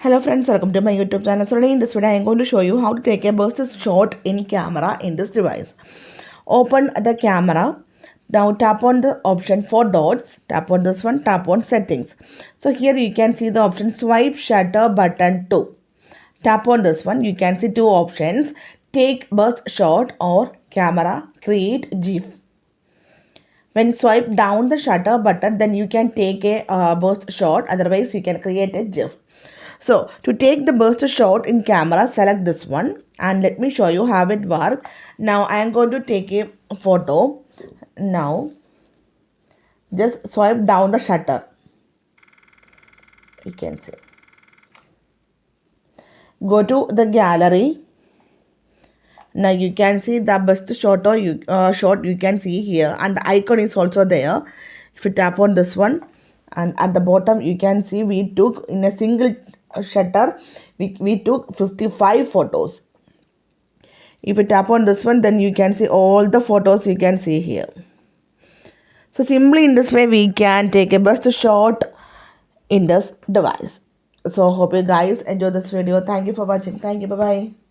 Hello friends, welcome to my YouTube channel. So today in this video I am going to show you how to take a burst shot in camera in this device. Open the camera. Now tap on the option 4 dots. Tap on this one, tap on settings. So here you can see the option swipe shutter button 2. Tap on this one. You can see two options. Take burst shot or camera create GIF. When swipe down the shutter button, then you can take a burst shot. Otherwise, you can create a GIF. So to take the burst shot in camera, select this one and let me show you how it works. Now I am going to take a photo. Now just swipe down the shutter. You can see. Go to the gallery. Now you can see the best shot or shot you can see here, and the icon is also there. If you tap on this one, and at the bottom you can see we took in a single shutter we took 55 photos. If you tap on this one, then you can see all the photos you can see here. So simply in this way we can take a best shot in this device. So hope you guys enjoy this video. Thank you for watching. Thank you. Bye bye.